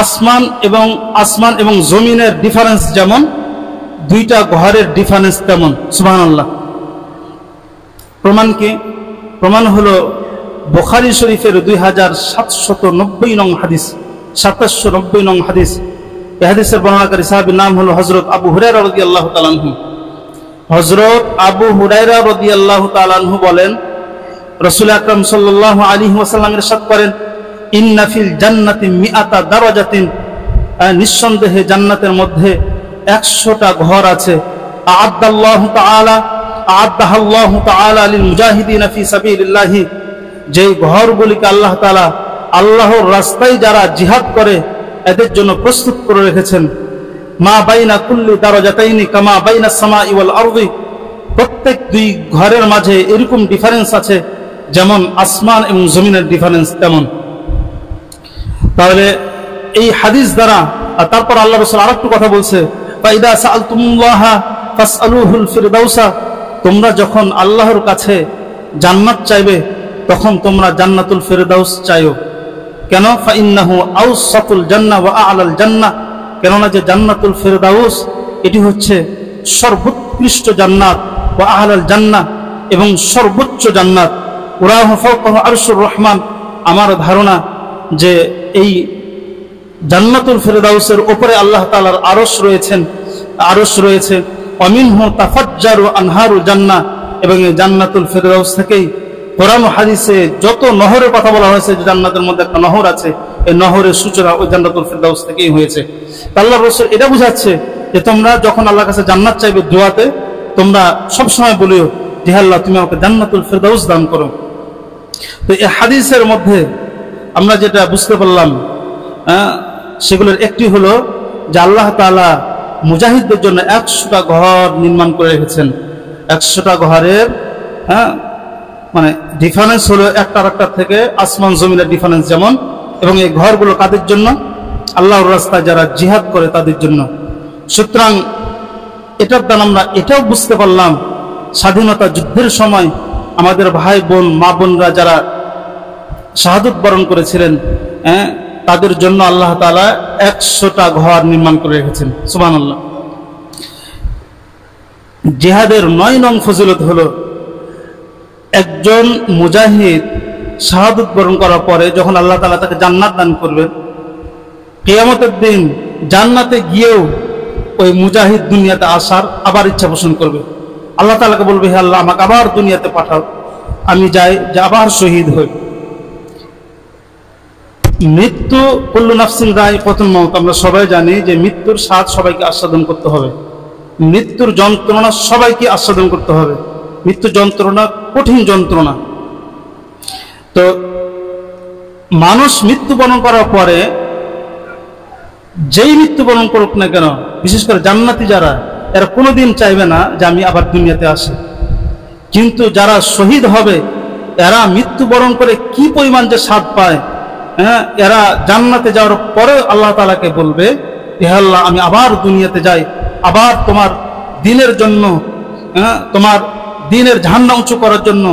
আসমান এবং জমিনের ডিফারেন্স যেমন, 2টা ঘরের ডিফারেন্স তেমন। সুবহানাল্লাহ। প্রমাণ কি? প্রমাণ হলো বুখারী শরীফের 2790 নং হাদিস, 2790 নং হাদিস। এই হাদিসের বর্ণনাকারী সাহাবীর নাম হলো হযরত আবু হুরায়রা রাদিয়াল্লাহু তাআলা আনহু। হযরত আবু হুরায়রা রাদিয়াল্লাহু তাআলা আনহু বলেন, রাসূল আকরাম সাল্লাল্লাহু আলাইহি ওয়াসাল্লাম ইরশাদ করেন, ইন্না ফিল জান্নাতি মিআতা দারাজাতিন, নিঃসন্দেহে জান্নাতের মধ্যে 100টা ঘর আছে। আ'আদাল্লাহু তাআলা আ'আদাহাল্লাহু তাআলা লিল মুজাহিদিনা ফি সাবিলিল্লাহ, যে ঘরগুলিকে আল্লাহ তাআলা আল্লাহর রাস্তায় যারা জিহাদ করে এদের জন্য প্রস্তুত করে রেখেছেন। মা বাইনা কুল্লি দারাজাতাইনি কামা বাইনা সামাই ওয়াল আরদি, প্রত্যেক দুই ঘরের মাঝে এরকম ডিফারেন্স আছে যেমন আসমান এবং জমিনের ডিফারেন্স তেমন। তাহলে এই হাদিস দ্বারা, আর তারপর আল্লাহ রাসূল আরেকটু কথা বলছে, ফাইদা সাআলতুমুল্লাহা ফাসআলুহুল ফিরদাউসা, তোমরা যখন আল্লাহর কাছে জান্নাত চাইবে তখন তোমরা জান্নাতুল ফিরদাউস চাইও। কেন? ফাইন্নাহু আওসাতুল জান্নাহ ওয়া আ'লাল জান্নাহ, কেননা যে জান্নাতুল ফিরদাউস এটি হচ্ছে সর্বোৎকৃষ্ট জান্নাত, ওয়া আ'লাল জান্নাহ এবং সর্বোচ্চ জান্নাত। উরাহু ফাওকাহু আরশুর রহমান, আমার ধারণা যে এই জান্নাতুল ফিরদাউসের উপরে আল্লাহ তাআলার আরশ রয়েছে। ওয়ামিনহু তাফাজ্জারু আনহারুল জান্নাহ, এবং এই জান্নাতুল ফিরদাউস থেকেই কোরআন ও হাদিসে যত নহরের কথা বলা হয়েছে যে জান্নাতের মধ্যে একটা নহর আছে, এই নহরের সূচনা ওই জান্নাতুল ফিরদাউস থেকেই হয়েছে। আল্লাহর রাসূল এটা বুঝাচ্ছে যে তোমরা যখন আল্লাহর কাছে জান্নাত চাইবে দোয়াতে, তোমরা সবসময় বলিও যে আল্লাহ তুমি আমাকে জান্নাতুল ফিরদাউস দান করো। তো এই হাদিসের মধ্যে আমরা যেটা বুঝতে পারলাম সেগুলোর একটি হলো যে আল্লাহ তাআলা মুজাহিদদের জন্য 100টা ঘর নির্মাণ করে রেখেছেন। 100টা ঘরের মানে ডিফারেন্স হলো একটা আরেকটার থেকে আসমান জমিনের ডিফারেন্স যেমন, এবং এই ঘরগুলো কাদের জন্য? আল্লাহর রাস্তায় যারা জিহাদ করে তাদের জন্য। সুতরাং এটার দ্বারা আমরা এটাও বুঝতে পারলাম স্বাধীনতা যুদ্ধের সময় আমাদের ভাই বোন মা বোনরা যারা শাহাদত বরণ করেছিলেন তাদের জন্য আল্লাহ তাআলা 100টা ঘর নির্মাণ করে রেখেছেন। সুবহানাল্লাহ। জিহাদের 9 নং ফজিলত হলো একজন মুজাহিদ শাহাদত বরণ করার পরে যখন আল্লাহ তাআলা তাকে জান্নাত দান করবেন, কিয়ামতের দিন জান্নাতে গিয়েও ওই মুজাহিদ দুনিয়াতে আসার আবার ইচ্ছা পোষণ করবে। আল্লাহ তাআলাকে বলবে, হে আল্লাহ আমাকে আবার দুনিয়াতে পাঠাও, আমি যাই যে আবার শহীদ হই। মৃত্যু কুল্লু নাফসিন যায়িকাতুল মাউত, আমরা সবাই জানি যে মৃত্যুর স্বাদ সবাইকে আস্বাদন করতে হবে, মৃত্যুর যন্ত্রণা সবাইকে আস্বাদন করতে হবে। মৃত্যু যন্ত্রণা কঠিন যন্ত্রণা। তো মানুষ মৃত্যুবরণ করার পরে যেই মৃত্যুবরণ করুক না কেন, বিশেষ করে জান্নাতি যারা, এরা কোনোদিন চাইবে না যে আমি আবার দুনিয়াতে আসি। কিন্তু যারা শহীদ হবে এরা মৃত্যুবরণ করে কি পরিমাণ যে স্বাদ পায়, এরা জান্নাতে যাওয়ার পরে আল্লাহ তাআলাকে বলবে, হে আল্লাহ আমি আবার দুনিয়াতে যাই, আবার তোমার দ্বীনের জন্য, তোমার দ্বীনের ঝান্ডা উঁচু করার জন্য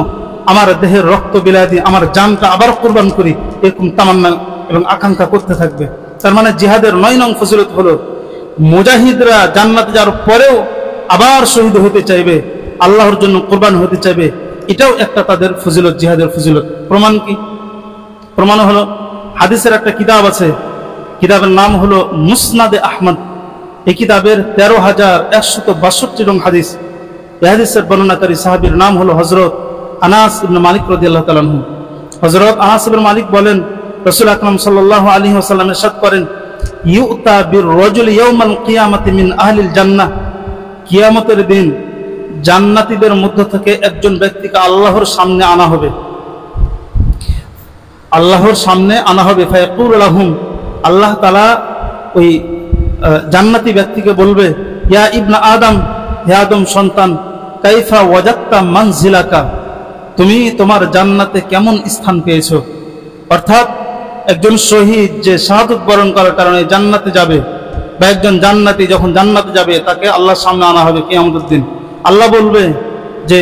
আমার দেহের রক্ত বিলায় দিয়ে আমার জানটা আবার কুরবান করি, এরকম তামান্না এবং আকাঙ্ক্ষা করতে থাকবে। তার মানে জিহাদের 9 নং ফজিলত হলো মুজাহিদরা জান্নাতে যাওয়ার পরেও আবার শহীদ হতে চাইবে, আল্লাহর জন্য কুরবান হতে চাইবে। এটাও একটা তাদের ফজিলত, জিহাদের ফজিলত। প্রমাণ কি? প্রমাণ হলো হাদিসের একটা কিতাব আছে, কিতাবের নাম হলো মুসনাদে আহমদ। এই কিতাবের 13,162 নং হাদিস। এই হাদিসের বর্ণনাকারী সাহাবীর নাম হলো হযরত আনাস ইবনে মালিক রাদিয়াল্লাহু তাআলা আনহু। হযরত আনাস ইবনে মালিক বলেন, রাসূল আকরাম সাল্লাল্লাহু আলাইহি ওয়াসাল্লাম ইরশাদ করেন, ইউতা বির রাজুলি ইয়াউমাল কিয়ামাতি মিন আহলিল জান্নাহ, কিয়ামতের দিন জান্নাতীদের মধ্য থেকে একজন ব্যক্তিকে আল্লাহর সামনে আনা হবে, আল্লাহর সামনে আনা হবে। ফায়াকুল লাহুম, আল্লাহ তাআলা ওই জান্নাতি ব্যক্তিকে বলবে, ইয়া ইবনা আদম, হে আদম সন্তান, কাইফা ওয়াজাদতা মানজিলাকা, তুমি তোমার জান্নাতে কেমন স্থান পেয়েছো? অর্থাৎ একজন শহীদ যে শাহাদত বরণ করার কারণে জান্নাতে যাবে, বা একজন জান্নাতি যখন জান্নাতে যাবে তাকে আল্লাহর সামনে আনা হবে কিয়ামতের দিন। আল্লাহ বলবে যে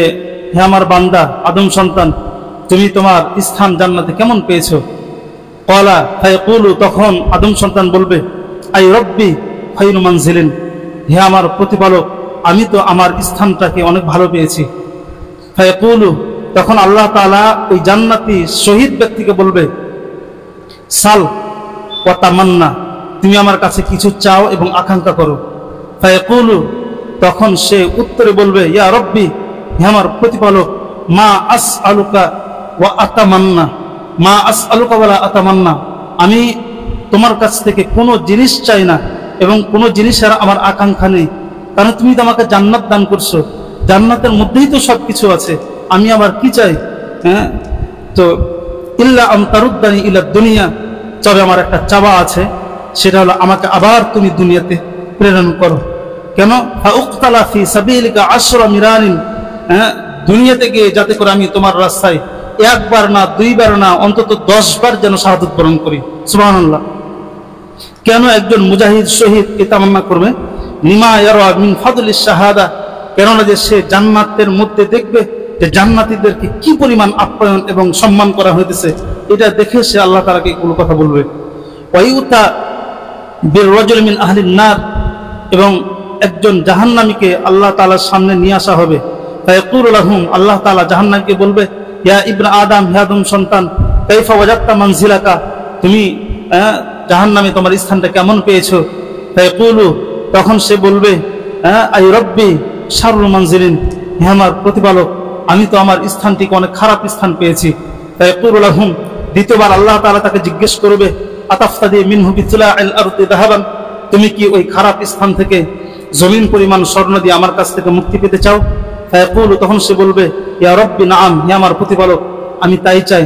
হে আমার বান্দা আদম সন্তান, তুমি তোমার স্থান জান্নাতে কেমন পেয়েছো? ক্বালা ফায়াকুলু, তখন আদম সন্তান বলবে, আই রব্বি খায়রু মানজিলিন, হে আমার প্রতিপালক আমি তো আমার স্থানটাকে অনেক ভালো পেয়েছি। ফায়াকুলু, তখন আল্লাহ তাআলা ওই জান্নাতি শহীদ ব্যক্তিকে বলবে, সাল ওয়া তামান্না, তুমি আমার কাছে কিছু চাও এবং আকাঙ্ক্ষা করো। ফায়াকুলু, তখন সে উত্তরে বলবে, ইয়া রব্বি, হে আমার প্রতিপালক, মা আসআলুকা ওয়া আতামান্না, মা আসআলুকা ওয়ালা আতামান্না, আমি তোমার কাছ থেকে কোনো জিনিস চাই না এবং কোনো জিনিসের আমার আকাঙ্ক্ষা নেই, কারণ তুমি তো আমাকে জান্নাত দান করছো, জান্নাতের মধ্যেই তো সবকিছু আছে, আমি আবার কি চাই? হ্যাঁ, তো ইল্লা আন তারুদ্দানি ইলা দুনিয়া, তবে আমার একটা চাওয়া আছে, সেটা হলো আমাকে আবার তুমি দুনিয়াতে প্রেরণ করো। কেন? ফাউকতালা ফি সাবিলিকা আশরা মিরানিন, হ্যাঁ, দুনিয়াতে গিয়ে যাতে করে আমি তোমার রাস্তায় একবার না, দুইবার না, অন্তত 10 বার যেন শাহাদাত বরণ করি। সুবহানাল্লাহ। কেন একজন মুজাহিদ শহীদ এ তামান্না করবে? লিমা ইয়ারা মিন ফাদলিশ শাহাদা, কেননা যে সে জান্নাতের মধ্যে দেখবে যে জান্নাতীদেরকে কি পরিমাণ আপ্যায়ন এবং সম্মান করা হইতেছে, এটা দেখে সে আল্লাহ তাআলাকে কোনো কথা বলবে। ওয়ায়ুতা বির রাজুল মিন আহলিন নার, এবং একজন জাহান্নামীকে আল্লাহ তাআলার সামনে নিয়ে আসা হবে। ফায়াকুলু লাহুম, আল্লাহ তাআলা জাহান্নামীকে বলবে, ইয়া ইবনা আদম, হে আদম সন্তান, কাইফা ওয়াজাদতা মানজিলাকা, তুমি জাহান্নামে তোমার স্থানটা কেমন পেয়েছো? ফায়াকুলু, তখন সে বলবে, আই রব্বি শাররু মানজিলিন, হে আমার প্রতিপালক, আমি তো আমার স্থানটিকে অনেক খারাপ স্থান পেয়েছি। ফায়াকুলু লাহুম, দ্বিতীয়বার আল্লাহ তাআলা তাকে জিজ্ঞেস করবে, আতাফতাদি মিনহু বিতুলাইল আরদি যাহাবান, তুমি কি ওই খারাপ স্থান থেকে জমিন পরিমাণ স্বর্ণ দিয়ে আমার কাছ থেকে মুক্তি পেতে চাও? ফায়াকুলু, তখন সে বলবে, ইয়া রব্বি নাআম, হে আমার প্রতিপালক, আমি তাই চাই।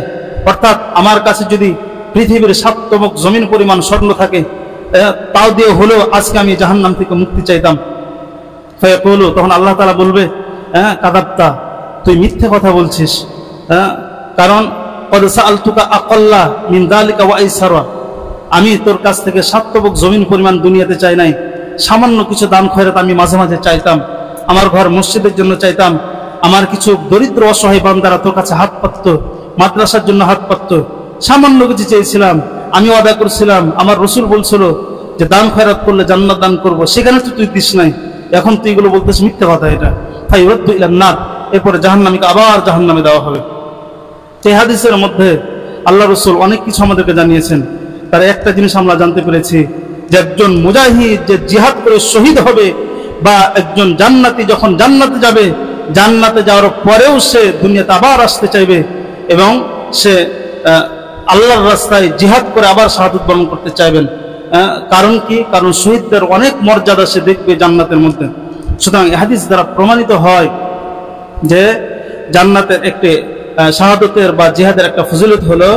অর্থাৎ আমার কাছে যদি পৃথিবীর 7তম জমিন পরিমাণ স্বর্ণ থাকে, তাও দিয়ে হলেও আজকে আমি জাহান্নাম থেকে মুক্তি চাইতাম। ফায়াকুলু, তখন আল্লাহ তাআলা বলবে, কাযাবতা, তুই মিথ্যে কথা বলছিস, কারণ ক্বাদ সাআলতুকা আকাল্লা মিন যালিকা ওয়া আইসারা, আমি তোর কাছ থেকে 7তম জমিন পরিমাণ দুনিয়াতে চাই নাই, সামান্য কিছু দান খয়রাত আমি মাঝে মাঝে চাইতাম, আমার ঘর মসজিদের জন্য চাইতাম, আমার কিছু দরিদ্র অসহায় বান্দারা তোর কাছে হাত পাতত, মাদ্রাসার জন্য হাত পাতত, সামান্য কিছু চেয়েছিলাম, আমি ওয়াদা করছিলাম, আমার রাসূল বলছিল যে দান খয়রাত করলে জান্নাত দান করব, সেখানে তো তুই দিস নাই, এখন তুই এগুলো বলতেছিস মিথ্যা কথা। এটা ফায়ুরাদ্দু ইলান নার, এরপরে জাহান্নামীকে আবার জাহান্নামে দেওয়া হবে। এই হাদিসের মধ্যে আল্লাহ রাসূল অনেক কিছু আমাদেরকে জানিয়েছেন। তার একটা জিনিস আমরা জানতে পেরেছি যে একজন মুজাহিদ যে জিহাদ করে শহীদ হবে, বা একজন জান্নাতি যখন জান্নাতে যাবে, জান্নাতে যাওয়ার পরেও সে দুনিয়াতে আবার আসতে চাইবে এবং সে আল্লাহর রাস্তায় জিহাদ করে আবার শাহাদাত বরণ করতে চাইবেন। কারণ কি? কারণ শহীদদের অনেক মর্যাদা সে দেখবে জান্নাতের মধ্যে। সুতরাং এই হাদিস দ্বারা প্রমাণিত হয় যে জান্নাতের একটি শাহাদাতের বা জিহাদের একটা ফজিলত হলো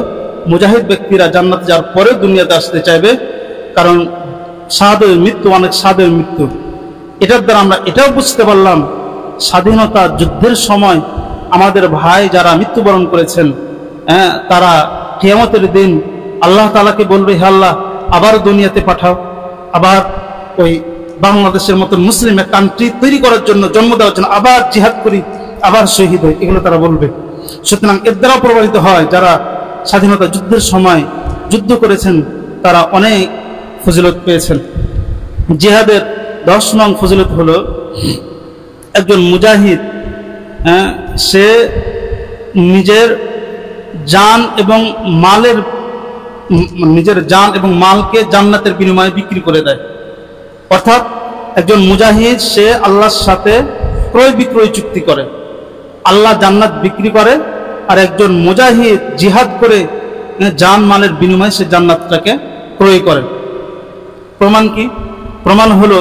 মুজাহিদ ব্যক্তিরা জান্নাতে যাওয়ার পরে দুনিয়াতে আসতে চাইবে, কারণ শাহাদাতের মৃত্যু অনেক স্বাদের মৃত্যু। এটার দ্বারা আমরা এটাও বুঝতে পারলাম স্বাধীনতা যুদ্ধের সময় আমাদের ভাই যারা মৃত্যুবরণ করেছেন, তারা কিয়ামতের দিন আল্লাহ তাআলাকে বলবে, হে আল্লাহ, আবার দুনিয়াতে পাঠাও, আবার ওই বাংলাদেশের মতো মুসলিম এক কান্ট্রি তৈরি করার জন্য, জন্ম দেওয়ার জন্য আবার জিহাদ করি, আবার শহীদ হই, এগুলো তারা বলবে। সুতরাং এর দ্বারা প্রভাবিত হয় যারা স্বাধীনতা যুদ্ধের সময় যুদ্ধ করেছেন তারা অনেক ফজিলত পেয়েছেন। জিহাদের 10 নং ফজিলত হলো একজন মুজাহিদ সে নিজের জান এবং মালকে জান্নাতের বিনিময়ে বিক্রি করে দেয়। অর্থাৎ একজন মুজাহিদ সে আল্লাহর সাথে ক্রয় বিক্রয় চুক্তি করে, আল্লাহ জান্নাত বিক্রি করে, আর একজন মুজাহিদ জিহাদ করে জান মালের বিনিময়ে সে জান্নাতটাকে ক্রয় করে। প্রমাণ কি? প্রমাণ হলো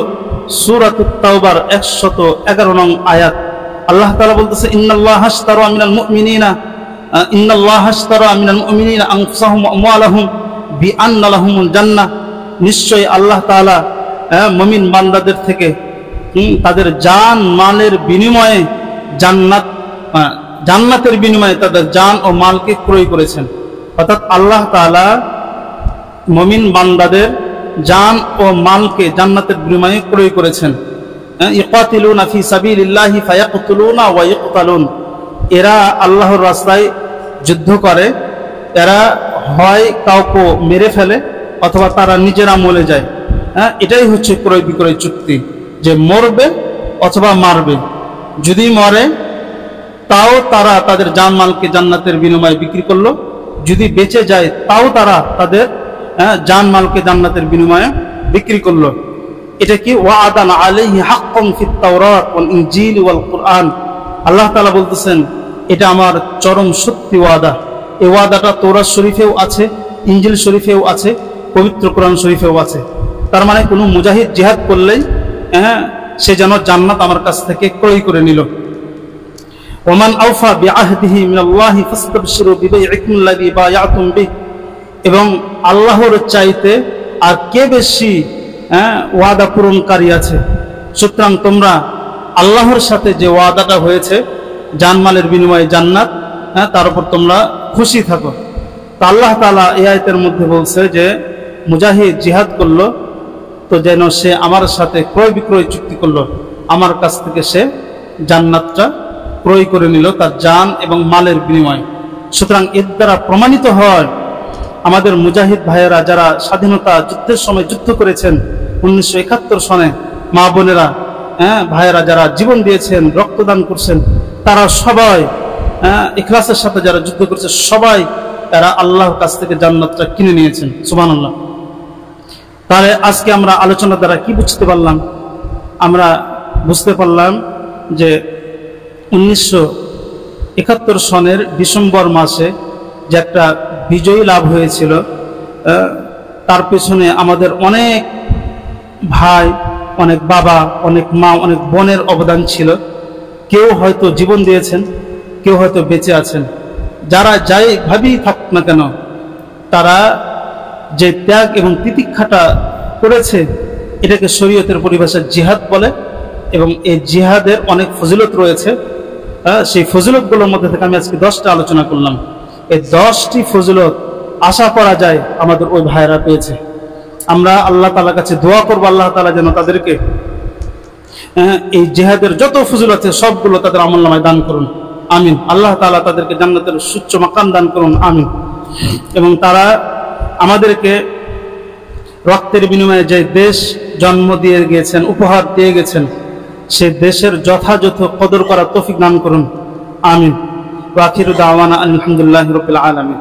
সূরাতুত তাওবার 111 নং আয়াত। আল্লাহ তাআলা বলতেছে, ইন্নাল্লাহা আশতারা মিনাল মুমিনিনা আনফুসাহুম ওয়া আমওয়ালাহুম বিআন্না লাহুমুল জান্নাহ, নিশ্চয়ই আল্লাহ তাআলা মুমিন বান্দাদের থেকে তাদের জান মালের বিনিময়ে জান্নাতের বিনিময়ে তাদের জান ও মালকে ক্রয় করেছেন। অর্থাৎ আল্লাহ তাআলা মুমিন বান্দাদের জান ও মালকে জান্নাতের বিনিময়ে ক্রয় করেছেন। ইকাতিলুনা ফি সাবিলিল্লাহি ফায়াকতুলুনা ওয়া ইকতালুন, এরা আল্লাহর রাস্তায় যুদ্ধ করে, এরা হয় কাউকে মেরে ফেলে অথবা তারা নিজেরা মরে যায়। এটাই হচ্ছে ক্রয় বিক্রয় চুক্তি, যে মরবে অথবা মারবে। যদি মরে তাও তারা তাদের জান মালকে জান্নাতের বিনিময়ে বিক্রি করলো, যদি বেঁচে যায় তাও তারা তাদের জান মালকে জান্নাতের বিনিময়ে বিক্রি করলো। এটা কি? ওয়াদান আলাইহি হাক্কান ফিত তাওরাত ওয়াল ইনজিল ওয়াল কুরআন। আল্লাহ তাআলা বলতেছেন, এটা আমার চরম সত্যি ওয়াদা। এই ওয়াদাটা তাওরাত শরীফেও আছে, ইনজিল শরীফেও আছে, পবিত্র কোরআন শরীফেও আছে। তার মানে কোনো মুজাহিদ জিহাদ করলেই সে যেন জান্নাত আমার কাছ থেকে ক্রয় করে নিল। ওমান আওফা বিআহদিহি মিনাল্লাহি ফাস্তাবশিরু বিবাইইকুম আল্লাযী বায়াতুম বিহি, এবং আল্লাহর চাইতে আর কে বেশি ওয়াদা পূরণকারী আছে? সুতরাং তোমরা আল্লাহর সাথে যে ওয়াদাটা হয়েছে জানমালের বিনিময়ে জান্নাত, তার উপর তোমরা খুশি থাকো। তো আল্লাহ তাআলা এই আয়াতের মধ্যে বলছে যে মুজাহিদ জিহাদ করলো তো যেন সে আমার সাথে ক্রয় বিক্রয় চুক্তি করলো, আমার কাছ থেকে সে জান্নাতটা ক্রয় করে নিল তার জান এবং মালের বিনিময়ে। সুতরাং এর দ্বারা প্রমাণিত হয় আমাদের মুজাহিদ ভাইয়েরা যারা স্বাধীনতা যুদ্ধের সময় যুদ্ধ করেছেন 1971 সনে, মা বোনেরা ভাইয়েরা যারা জীবন দিয়েছেন, রক্তদান করছেন, তারা সবাই ইখলাসের সাথে যারা যুদ্ধ করেছে সবাই তারা আল্লাহর কাছ থেকে জান্নাতটা কিনে নিয়েছেন। সুবহানাল্লাহ। তাহলে আজকে আমরা আলোচনার দ্বারা কি বুঝতে পারলাম? আমরা বুঝতে পারলাম যে 1971 সনের ডিসেম্বর মাসে যে একটা বিজয়ী লাভ হয়েছিল, তার পেছনে আমাদের অনেক ভাই, অনেক বাবা, অনেক মা, অনেক বোনের অবদান ছিল। কেউ হয়তো জীবন দিয়েছেন, কেউ হয়তো বেঁচে আছেন। যারা যাইভাবেই থাক না কেন, তারা যে ত্যাগ এবং তিতিক্ষাটা করেছে এটাকে শরীয়তের পরিভাষায় জিহাদ বলে, এবং এই জিহাদের অনেক ফজিলত রয়েছে। সেই ফজিলতগুলোর মধ্যে থেকে আমি আজকে 10টা আলোচনা করলাম। এই 10টি ফজিলত আশা করা যায় আমাদের ওই ভাইয়েরা পেয়েছে। আমরা আল্লাহ তাআলার কাছে দোয়া করবো আল্লাহ তাআলা যেন তাদেরকে এই জিহাদের যত ফজিলত আছে সবগুলো তাদের আমলনামায় দান করুন, আমিন। আল্লাহ তাআলা তাদেরকে জান্নাতের সুচ্চ মাকাম দান করুন, আমিন। এবং তারা আমাদেরকে রক্তের বিনিময়ে যে দেশ জন্ম দিয়ে গিয়েছেন, উপহার দিয়ে গেছেন, সে দেশের যথাযথ কদর করার তৌফিক দান করুন, আমিন। ওয়া আখিরু দাওয়ানা আলহামদুলিল্লাহি রাব্বিল আলামিন।